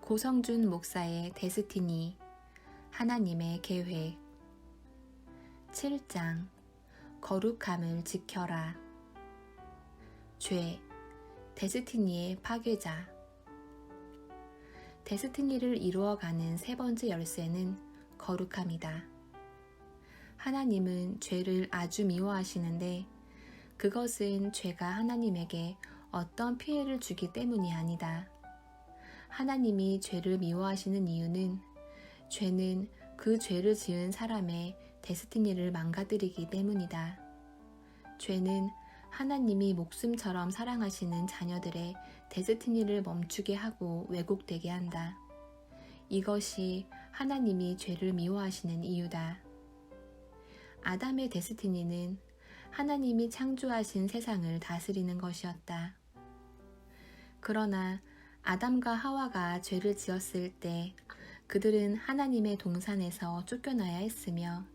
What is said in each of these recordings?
고성준 목사의 데스티니, 하나님의 계획. 7장, 거룩함을 지켜라. 죄, 데스티니의 파괴자. 데스티니를 이루어가는 세 번째 열쇠는 거룩함이다. 하나님은 죄를 아주 미워하시는데 그것은 죄가 하나님에게 어떤 피해를 주기 때문이 아니다. 하나님이 죄를 미워하시는 이유는 죄는 그 죄를 지은 사람의 데스티니를 망가뜨리기 때문이다. 죄는 하나님이 목숨처럼 사랑하시는 자녀들의 데스티니를 멈추게 하고 왜곡되게 한다. 이것이 하나님이 죄를 미워하시는 이유다. 아담의 데스티니는 하나님이 창조하신 세상을 다스리는 것이었다. 그러나 아담과 하와가 죄를 지었을 때 그들은 하나님의 동산에서 쫓겨나야 했으며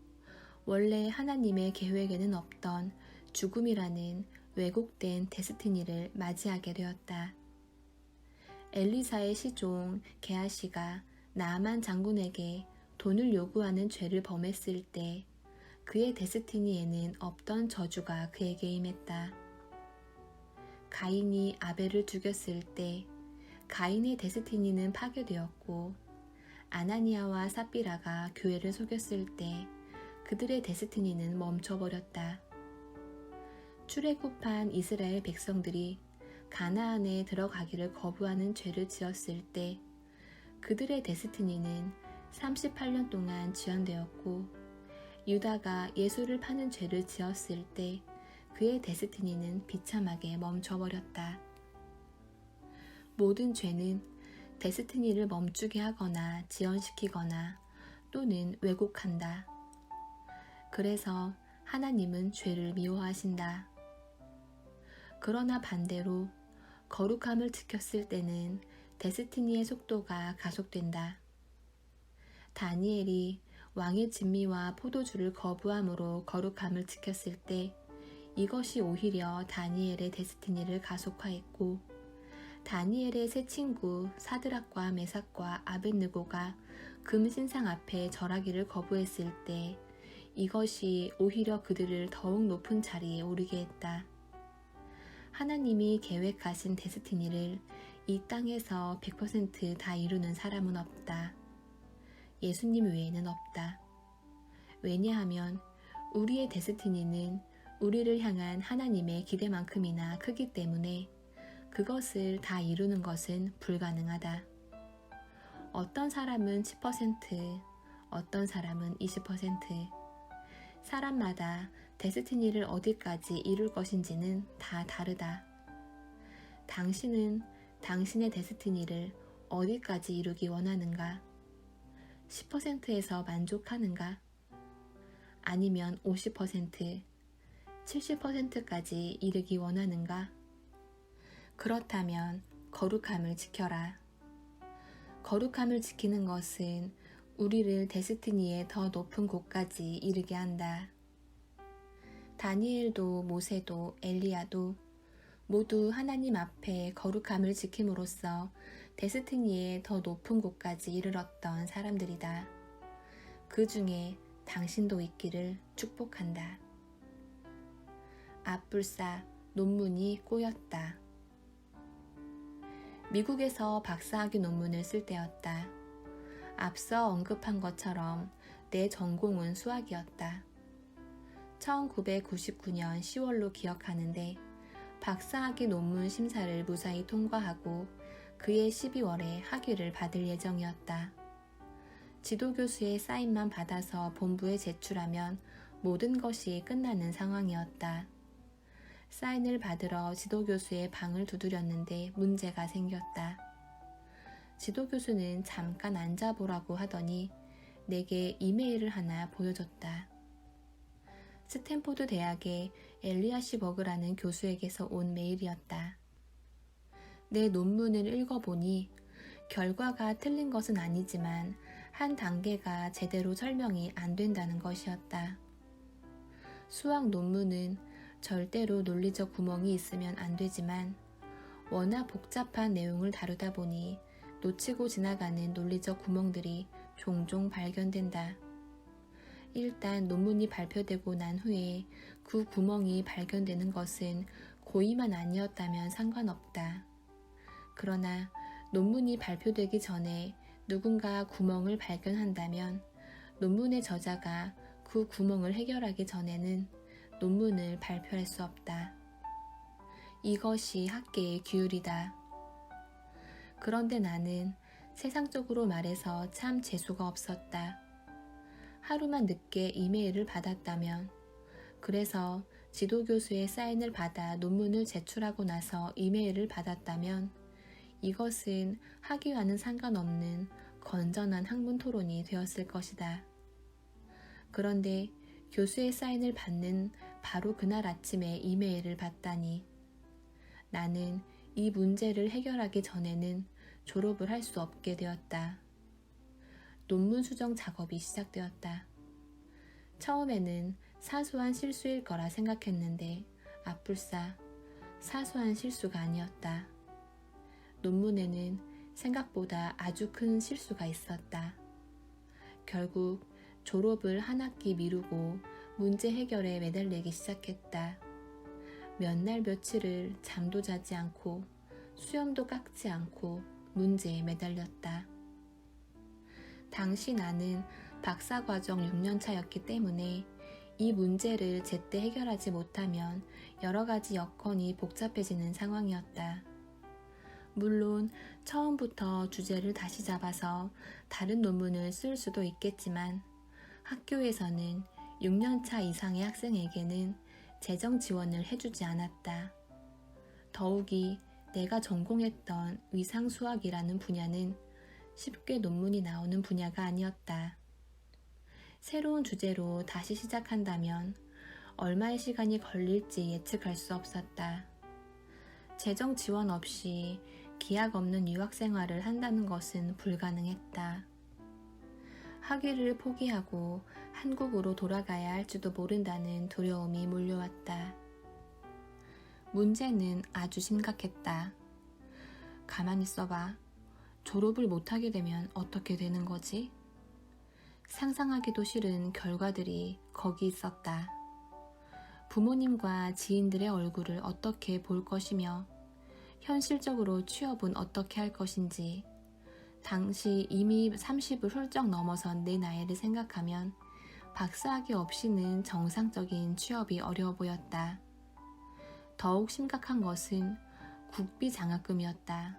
원래 하나님의 계획에는 없던 죽음이라는 왜곡된 데스티니를 맞이하게 되었다. 엘리사의 시종 게하시가 나아만 장군에게 돈을 요구하는 죄를 범했을 때 그의 데스티니에는 없던 저주가 그에게 임했다. 가인이 아벨을 죽였을 때 가인의 데스티니는 파괴되었고 아나니아와 삽비라가 교회를 속였을 때 그들의 데스티니는 멈춰버렸다. 출애굽한 이스라엘 백성들이 가나안에 들어가기를 거부하는 죄를 지었을 때 그들의 데스티니는 38년 동안 지연되었고 유다가 예수를 파는 죄를 지었을 때 그의 데스티니는 비참하게 멈춰버렸다. 모든 죄는 데스티니를 멈추게 하거나 지연시키거나 또는 왜곡한다. 그래서 하나님은 죄를 미워하신다. 그러나 반대로 거룩함을 지켰을 때는 데스티니의 속도가 가속된다. 다니엘이 왕의 진미와 포도주를 거부함으로 거룩함을 지켰을 때 이것이 오히려 다니엘의 데스티니를 가속화했고 다니엘의 세 친구 사드락과 메삭과 아벳느고가 금신상 앞에 절하기를 거부했을 때 이것이 오히려 그들을 더욱 높은 자리에 오르게 했다. 하나님이 계획하신 데스티니를 이 땅에서 100% 다 이루는 사람은 없다. 예수님 외에는 없다. 왜냐하면 우리의 데스티니는 우리를 향한 하나님의 기대만큼이나 크기 때문에 그것을 다 이루는 것은 불가능하다. 어떤 사람은 10%, 어떤 사람은 20%, 사람마다 데스티니를 어디까지 이룰 것인지는 다 다르다. 당신은 당신의 데스티니를 어디까지 이루기 원하는가? 10%에서 만족하는가? 아니면 50%, 70%까지 이르기 원하는가? 그렇다면 거룩함을 지켜라. 거룩함을 지키는 것은 우리를 데스티니의 더 높은 곳까지 이르게 한다. 다니엘도 모세도 엘리야도 모두 하나님 앞에 거룩함을 지킴으로써 데스티니의 더 높은 곳까지 이르렀던 사람들이다. 그 중에 당신도 있기를 축복한다. 앞불사 논문이 꼬였다. 미국에서 박사학위 논문을 쓸 때였다. 앞서 언급한 것처럼 내 전공은 수학이었다. 1999년 10월로 기억하는데 박사학위 논문 심사를 무사히 통과하고 그해 12월에 학위를 받을 예정이었다. 지도교수의 사인만 받아서 본부에 제출하면 모든 것이 끝나는 상황이었다. 사인을 받으러 지도교수의 방을 두드렸는데 문제가 생겼다. 지도교수는 잠깐 앉아보라고 하더니 내게 이메일을 하나 보여줬다. 스탠포드 대학의 엘리아시 버그라는 교수에게서 온 메일이었다. 내 논문을 읽어보니 결과가 틀린 것은 아니지만 한 단계가 제대로 설명이 안 된다는 것이었다. 수학 논문은 절대로 논리적 구멍이 있으면 안 되지만 워낙 복잡한 내용을 다루다 보니 놓치고 지나가는 논리적 구멍들이 종종 발견된다. 일단 논문이 발표되고 난 후에 그 구멍이 발견되는 것은 고의만 아니었다면 상관없다. 그러나 논문이 발표되기 전에 누군가 구멍을 발견한다면 논문의 저자가 그 구멍을 해결하기 전에는 논문을 발표할 수 없다. 이것이 학계의 규율이다. 그런데 나는 세상적으로 말해서 참 재수가 없었다. 하루만 늦게 이메일을 받았다면, 그래서 지도교수의 사인을 받아 논문을 제출하고 나서 이메일을 받았다면 이것은 학위와는 상관없는 건전한 학문 토론이 되었을 것이다. 그런데 교수의 사인을 받는 바로 그날 아침에 이메일을 받다니, 나는 이 문제를 해결하기 전에는 졸업을 할 수 없게 되었다. 논문 수정 작업이 시작되었다. 처음에는 사소한 실수일 거라 생각했는데 아뿔싸 사소한 실수가 아니었다. 논문에는 생각보다 아주 큰 실수가 있었다. 결국 졸업을 한 학기 미루고 문제 해결에 매달리기 시작했다. 몇 날 며칠을 잠도 자지 않고 수염도 깎지 않고 문제에 매달렸다. 당시 나는 박사과정 6년차였기 때문에 이 문제를 제때 해결하지 못하면 여러 가지 여건이 복잡해지는 상황이었다. 물론 처음부터 주제를 다시 잡아서 다른 논문을 쓸 수도 있겠지만 학교에서는 6년차 이상의 학생에게는 재정 지원을 해주지 않았다. 더욱이 내가 전공했던 위상수학이라는 분야는 쉽게 논문이 나오는 분야가 아니었다. 새로운 주제로 다시 시작한다면 얼마의 시간이 걸릴지 예측할 수 없었다. 재정 지원 없이 기약 없는 유학 생활을 한다는 것은 불가능했다. 학위를 포기하고 한국으로 돌아가야 할지도 모른다는 두려움이 몰려왔다. 문제는 아주 심각했다. 가만히 있어봐. 졸업을 못하게 되면 어떻게 되는 거지? 상상하기도 싫은 결과들이 거기 있었다. 부모님과 지인들의 얼굴을 어떻게 볼 것이며 현실적으로 취업은 어떻게 할 것인지, 당시 이미 30을 훌쩍 넘어선 내 나이를 생각하면 박사학위 없이는 정상적인 취업이 어려워 보였다. 더욱 심각한 것은 국비 장학금이었다.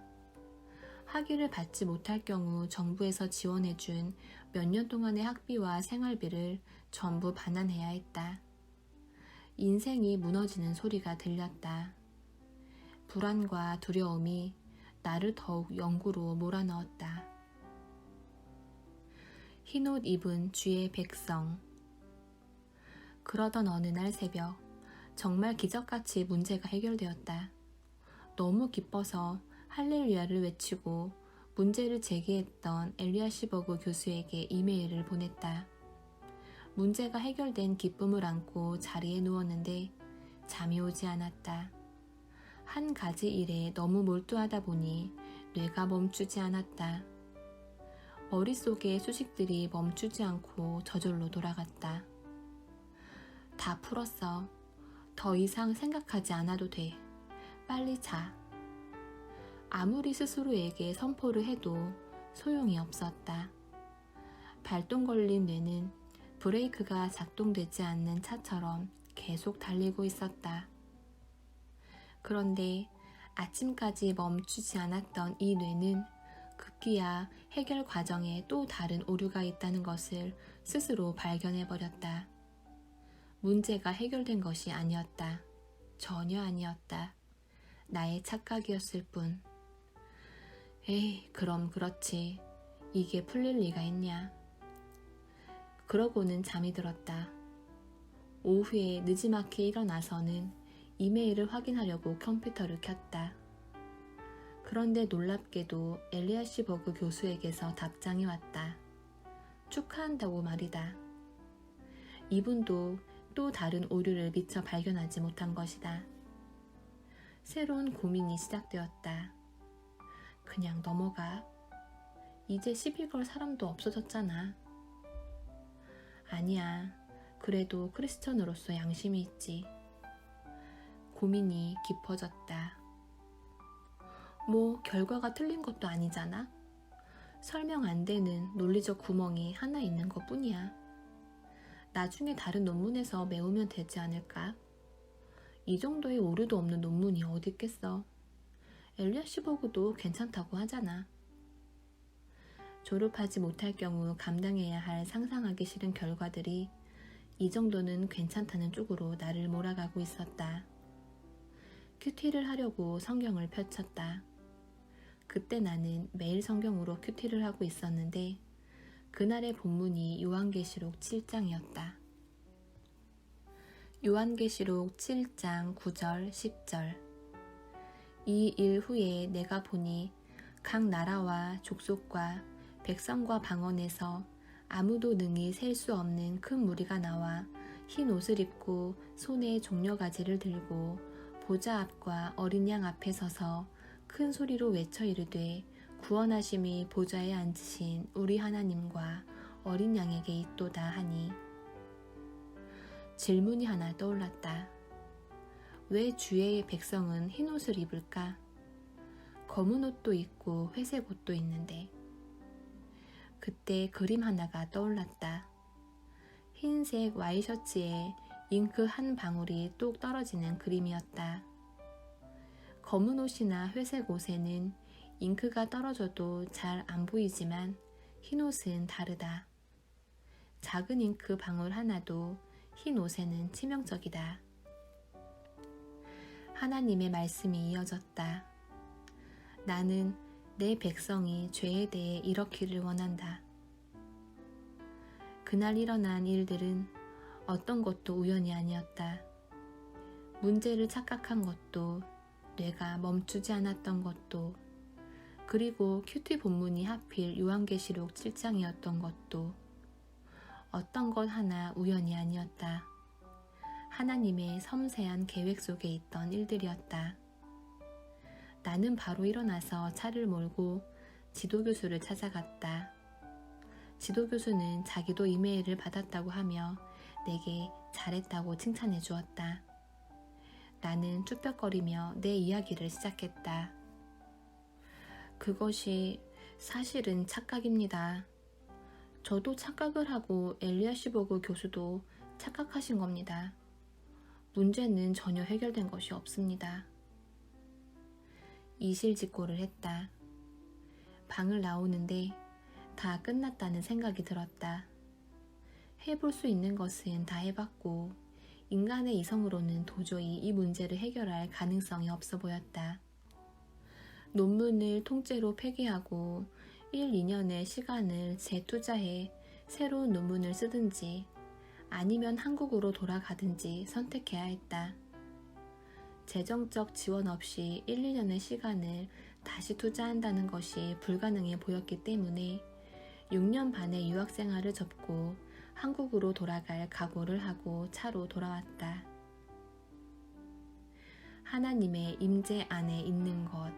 학위를 받지 못할 경우 정부에서 지원해준 몇 년 동안의 학비와 생활비를 전부 반환해야 했다. 인생이 무너지는 소리가 들렸다. 불안과 두려움이 나를 더욱 영구로 몰아넣었다. 흰옷 입은 주의 백성. 그러던 어느 날 새벽, 정말 기적같이 문제가 해결되었다. 너무 기뻐서 할렐루야를 외치고 문제를 제기했던 엘리아시버그 교수에게 이메일을 보냈다. 문제가 해결된 기쁨을 안고 자리에 누웠는데 잠이 오지 않았다. 한 가지 일에 너무 몰두하다 보니 뇌가 멈추지 않았다. 머릿속의 수식들이 멈추지 않고 저절로 돌아갔다. 다 풀었어. 더 이상 생각하지 않아도 돼. 빨리 자. 아무리 스스로에게 선포를 해도 소용이 없었다. 발동 걸린 뇌는 브레이크가 작동되지 않는 차처럼 계속 달리고 있었다. 그런데 아침까지 멈추지 않았던 이 뇌는 급기야 해결 과정에 또 다른 오류가 있다는 것을 스스로 발견해버렸다. 문제가 해결된 것이 아니었다. 전혀 아니었다. 나의 착각이었을 뿐. 에이, 그럼 그렇지. 이게 풀릴 리가 있냐. 그러고는 잠이 들었다. 오후에 느지막이 일어나서는 이메일을 확인하려고 컴퓨터를 켰다. 그런데 놀랍게도 엘리아시버그 교수에게서 답장이 왔다. 축하한다고 말이다. 이분도 또 다른 오류를 미처 발견하지 못한 것이다. 새로운 고민이 시작되었다. 그냥 넘어가. 이제 시비 걸 사람도 없어졌잖아. 아니야. 그래도 크리스천으로서 양심이 있지. 고민이 깊어졌다. 뭐 결과가 틀린 것도 아니잖아. 설명 안 되는 논리적 구멍이 하나 있는 것 뿐이야. 나중에 다른 논문에서 메우면 되지 않을까? 이 정도의 오류도 없는 논문이 어디 있겠어. 엘리아시버그도 괜찮다고 하잖아. 졸업하지 못할 경우 감당해야 할 상상하기 싫은 결과들이 이 정도는 괜찮다는 쪽으로 나를 몰아가고 있었다. 큐티를 하려고 성경을 펼쳤다. 그때 나는 매일 성경으로 큐티를 하고 있었는데 그날의 본문이 요한계시록 7장이었다. 요한계시록 7장 9절 10절. 이 일 후에 내가 보니 각 나라와 족속과 백성과 방언에서 아무도 능히 셀 수 없는 큰 무리가 나와 흰 옷을 입고 손에 종려가지를 들고 보좌 앞과 어린 양 앞에 서서 큰 소리로 외쳐 이르되 구원하심이 보좌에 앉으신 우리 하나님과 어린 양에게 있도다 하니 질문이 하나 떠올랐다. 왜 주의 백성은 흰 옷을 입을까? 검은 옷도 있고 회색 옷도 있는데. 그때 그림 하나가 떠올랐다. 흰색 와이셔츠에 잉크 한 방울이 뚝 떨어지는 그림이었다. 검은 옷이나 회색 옷에는 잉크가 떨어져도 잘 안 보이지만 흰 옷은 다르다. 작은 잉크 방울 하나도 흰 옷에는 치명적이다. 하나님의 말씀이 이어졌다. 나는 내 백성이 죄에 대해 이렇기를 원한다. 그날 일어난 일들은 어떤 것도 우연이 아니었다. 문제를 착각한 것도, 뇌가 멈추지 않았던 것도, 그리고 큐티 본문이 하필 요한계시록 7장이었던 것도 어떤 것 하나 우연이 아니었다. 하나님의 섬세한 계획 속에 있던 일들이었다. 나는 바로 일어나서 차를 몰고 지도교수를 찾아갔다. 지도교수는 자기도 이메일을 받았다고 하며 내게 잘했다고 칭찬해 주었다. 나는 쭈뼛거리며 내 이야기를 시작했다. 그것이 사실은 착각입니다. 저도 착각을 하고 엘리아시버그 교수도 착각하신 겁니다. 문제는 전혀 해결된 것이 없습니다. 이실직고를 했다. 방을 나오는데 다 끝났다는 생각이 들었다. 해볼 수 있는 것은 다 해봤고 인간의 이성으로는 도저히 이 문제를 해결할 가능성이 없어 보였다. 논문을 통째로 폐기하고 1, 2년의 시간을 재투자해 새로운 논문을 쓰든지 아니면 한국으로 돌아가든지 선택해야 했다. 재정적 지원 없이 1, 2년의 시간을 다시 투자한다는 것이 불가능해 보였기 때문에 6년 반의 유학생활을 접고 한국으로 돌아갈 각오를 하고 차로 돌아왔다. 하나님의 임재 안에 있는 것.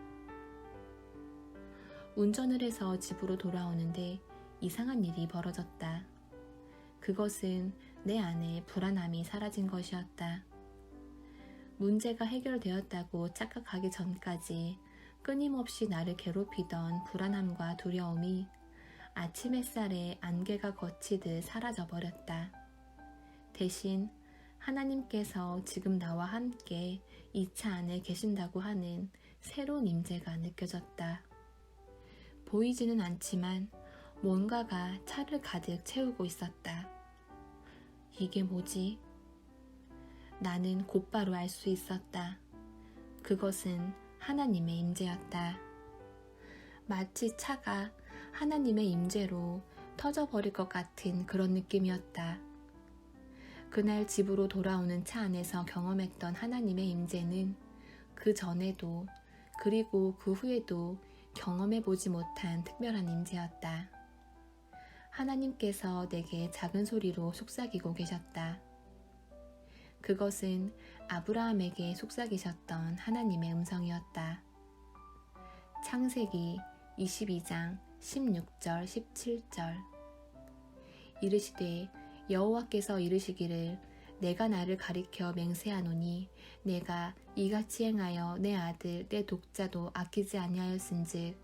운전을 해서 집으로 돌아오는데 이상한 일이 벌어졌다. 그것은 내 안에 불안함이 사라진 것이었다. 문제가 해결되었다고 착각하기 전까지 끊임없이 나를 괴롭히던 불안함과 두려움이 아침 햇살에 안개가 걷히듯 사라져버렸다. 대신 하나님께서 지금 나와 함께 이 차 안에 계신다고 하는 새로운 임재가 느껴졌다. 보이지는 않지만 뭔가가 차를 가득 채우고 있었다. 이게 뭐지? 나는 곧바로 알 수 있었다. 그것은 하나님의 임재였다. 마치 차가 하나님의 임재로 터져버릴 것 같은 그런 느낌이었다. 그날 집으로 돌아오는 차 안에서 경험했던 하나님의 임재는 그 전에도 그리고 그 후에도 경험해보지 못한 특별한 임재였다. 하나님께서 내게 작은 소리로 속삭이고 계셨다. 그것은 아브라함에게 속삭이셨던 하나님의 음성이었다. 창세기 22장 16절, 17절. 이르시되 여호와께서 이르시기를 내가 나를 가리켜 맹세하노니 내가 이같이 행하여 내 아들 내 독자도 아끼지 아니하였은즉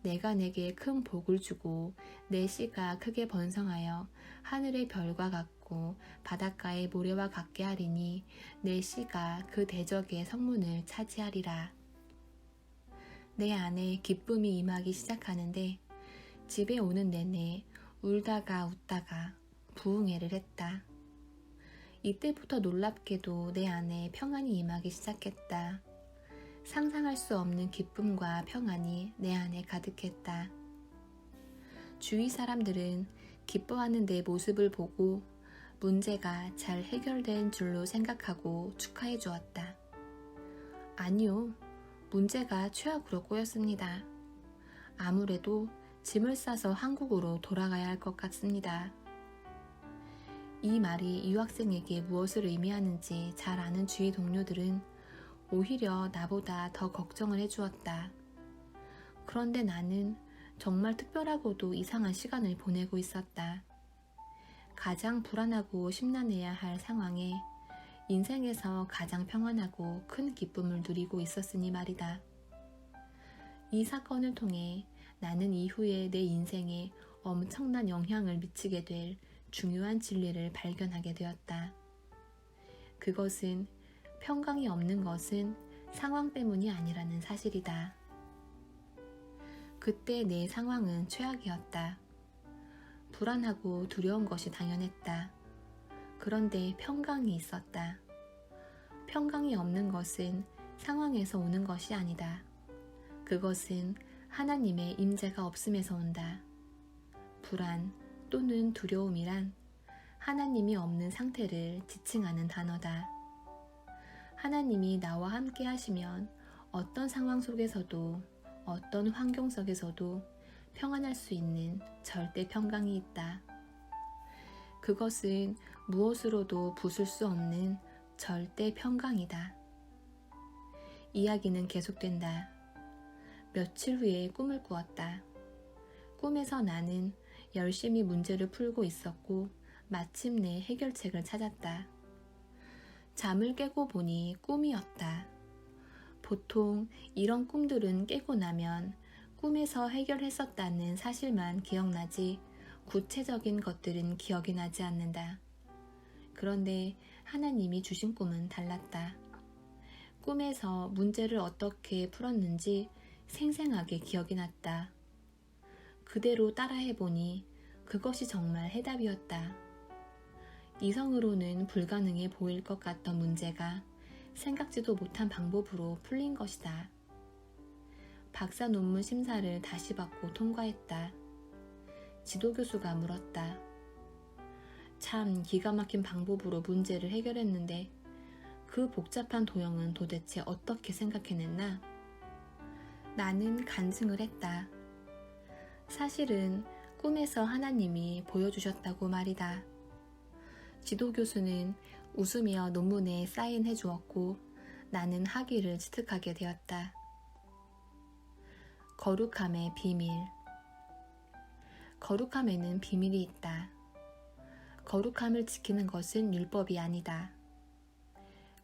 내가 내게 큰 복을 주고 내 씨가 크게 번성하여 하늘의 별과 같고 바닷가의 모래와 같게 하리니 내 씨가 그 대적의 성문을 차지하리라. 내 안에 기쁨이 임하기 시작하는데 집에 오는 내내 울다가 웃다가 부흥회를 했다. 이때부터 놀랍게도 내 안에 평안이 임하기 시작했다. 상상할 수 없는 기쁨과 평안이 내 안에 가득했다. 주위 사람들은 기뻐하는 내 모습을 보고 문제가 잘 해결된 줄로 생각하고 축하해 주었다. 아니요, 문제가 최악으로 꼬였습니다. 아무래도 짐을 싸서 한국으로 돌아가야 할 것 같습니다. 이 말이 유학생에게 무엇을 의미하는지 잘 아는 주위 동료들은 오히려 나보다 더 걱정을 해주었다. 그런데 나는 정말 특별하고도 이상한 시간을 보내고 있었다. 가장 불안하고 심란해야 할 상황에 인생에서 가장 평안하고 큰 기쁨을 누리고 있었으니 말이다. 이 사건을 통해 나는 이후에 내 인생에 엄청난 영향을 미치게 될 중요한 진리를 발견하게 되었다. 그것은 평강이 없는 것은 상황 때문이 아니라는 사실이다. 그때 내 상황은 최악이었다. 불안하고 두려운 것이 당연했다. 그런데 평강이 있었다. 평강이 없는 것은 상황에서 오는 것이 아니다. 그것은 하나님의 임재가 없음에서 온다. 불안 또는 두려움이란 하나님이 없는 상태를 지칭하는 단어다. 하나님이 나와 함께 하시면 어떤 상황 속에서도 어떤 환경 속에서도 평안할 수 있는 절대 평강이 있다. 그것은 무엇으로도 부술 수 없는 절대 평강이다. 이야기는 계속된다. 며칠 후에 꿈을 꾸었다. 꿈에서 나는 열심히 문제를 풀고 있었고 마침내 해결책을 찾았다. 잠을 깨고 보니 꿈이었다. 보통 이런 꿈들은 깨고 나면 꿈에서 해결했었다는 사실만 기억나지 구체적인 것들은 기억이 나지 않는다. 그런데 하나님이 주신 꿈은 달랐다. 꿈에서 문제를 어떻게 풀었는지 생생하게 기억이 났다. 그대로 따라해보니 그것이 정말 해답이었다. 이성으로는 불가능해 보일 것 같던 문제가 생각지도 못한 방법으로 풀린 것이다. 박사 논문 심사를 다시 받고 통과했다. 지도교수가 물었다. 참 기가 막힌 방법으로 문제를 해결했는데 그 복잡한 도형은 도대체 어떻게 생각해냈나? 나는 간증을 했다. 사실은 꿈에서 하나님이 보여주셨다고 말이다. 지도교수는 웃으며 논문에 사인해 주었고 나는 학위를 취득하게 되었다. 거룩함의 비밀. 거룩함에는 비밀이 있다. 거룩함을 지키는 것은 율법이 아니다.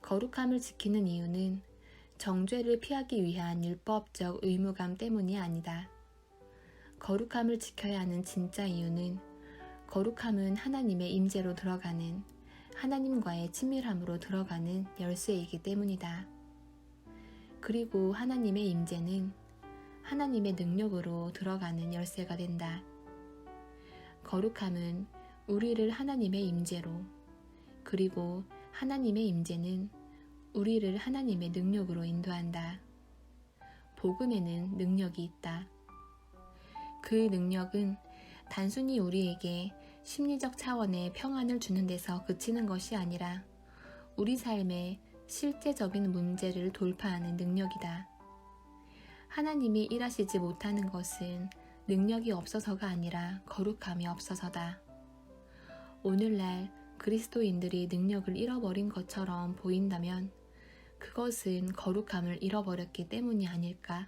거룩함을 지키는 이유는 정죄를 피하기 위한 율법적 의무감 때문이 아니다. 거룩함을 지켜야 하는 진짜 이유는 거룩함은 하나님의 임재로 들어가는 하나님과의 친밀함으로 들어가는 열쇠이기 때문이다. 그리고 하나님의 임재는 하나님의 능력으로 들어가는 열쇠가 된다. 거룩함은 우리를 하나님의 임재로, 그리고 하나님의 임재는 우리를 하나님의 능력으로 인도한다. 복음에는 능력이 있다. 그 능력은 단순히 우리에게 심리적 차원의 평안을 주는 데서 그치는 것이 아니라 우리 삶의 실제적인 문제를 돌파하는 능력이다. 하나님이 일하시지 못하는 것은 능력이 없어서가 아니라 거룩함이 없어서다. 오늘날 그리스도인들이 능력을 잃어버린 것처럼 보인다면 그것은 거룩함을 잃어버렸기 때문이 아닐까?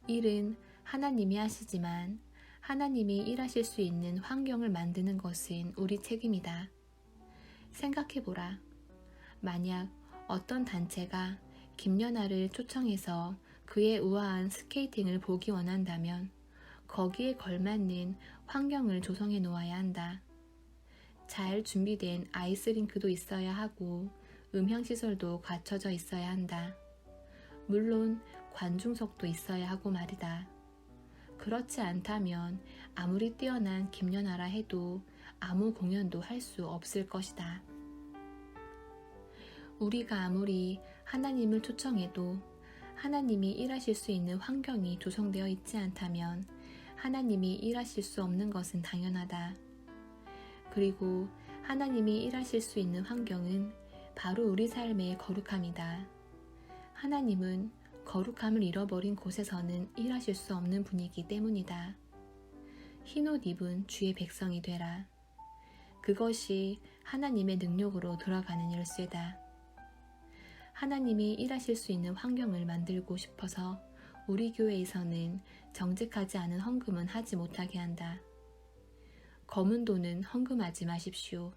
일은 하나님이 하시지만 하나님이 일하실 수 있는 환경을 만드는 것은 우리 책임이다. 생각해보라. 만약 어떤 단체가 김연아를 초청해서 그의 우아한 스케이팅을 보기 원한다면 거기에 걸맞는 환경을 조성해 놓아야 한다. 잘 준비된 아이스링크도 있어야 하고 음향시설도 갖춰져 있어야 한다. 물론 관중석도 있어야 하고 말이다. 그렇지 않다면 아무리 뛰어난 김연아라 해도 아무 공연도 할 수 없을 것이다. 우리가 아무리 하나님을 초청해도 하나님이 일하실 수 있는 환경이 조성되어 있지 않다면 하나님이 일하실 수 없는 것은 당연하다. 그리고 하나님이 일하실 수 있는 환경은 바로 우리 삶의 거룩함이다. 하나님은 거룩함을 잃어버린 곳에서는 일하실 수 없는 분이기 때문이다. 흰옷 입은 주의 백성이 되라. 그것이 하나님의 능력으로 돌아가는 열쇠다. 하나님이 일하실 수 있는 환경을 만들고 싶어서 우리 교회에서는 정직하지 않은 헌금은 하지 못하게 한다. 검은 돈은 헌금하지 마십시오.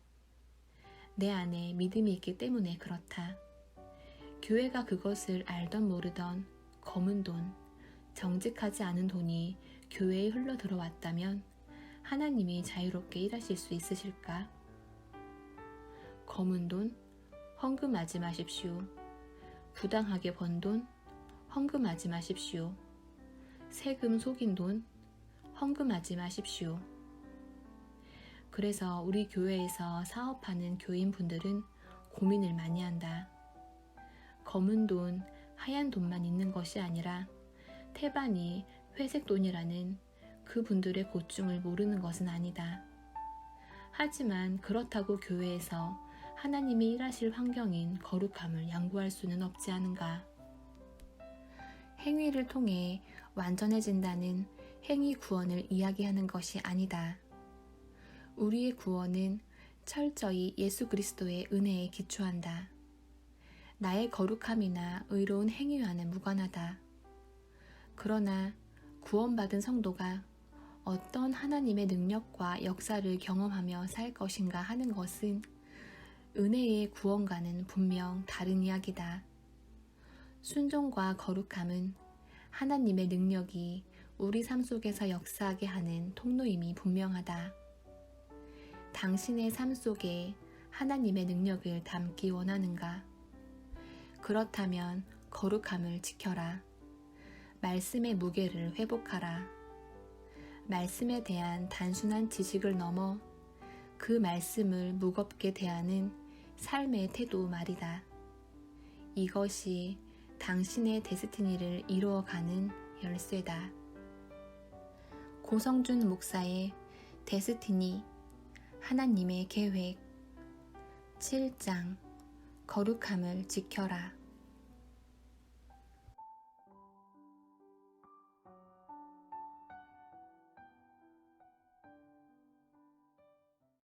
내 안에 믿음이 있기 때문에 그렇다. 교회가 그것을 알던 모르던 검은 돈, 정직하지 않은 돈이 교회에 흘러 들어왔다면 하나님이 자유롭게 일하실 수 있으실까? 검은 돈, 헌금하지 마십시오. 부당하게 번 돈, 헌금하지 마십시오. 세금 속인 돈, 헌금하지 마십시오. 그래서 우리 교회에서 사업하는 교인분들은 고민을 많이 한다. 검은 돈, 하얀 돈만 있는 것이 아니라 태반이 회색 돈이라는 그분들의 고충을 모르는 것은 아니다. 하지만 그렇다고 교회에서 하나님이 일하실 환경인 거룩함을 양보할 수는 없지 않은가. 행위를 통해 완전해진다는 행위 구원을 이야기하는 것이 아니다. 우리의 구원은 철저히 예수 그리스도의 은혜에 기초한다. 나의 거룩함이나 의로운 행위와는 무관하다. 그러나 구원받은 성도가 어떤 하나님의 능력과 역사를 경험하며 살 것인가 하는 것은 은혜의 구원과는 분명 다른 이야기다. 순종과 거룩함은 하나님의 능력이 우리 삶 속에서 역사하게 하는 통로임이 분명하다. 당신의 삶 속에 하나님의 능력을 담기 원하는가? 그렇다면 거룩함을 지켜라. 말씀의 무게를 회복하라. 말씀에 대한 단순한 지식을 넘어 그 말씀을 무겁게 대하는 삶의 태도 말이다. 이것이 당신의 데스티니를 이루어가는 열쇠다. 고성준 목사의 데스티니, 하나님의 계획 7장 거룩함을 지켜라.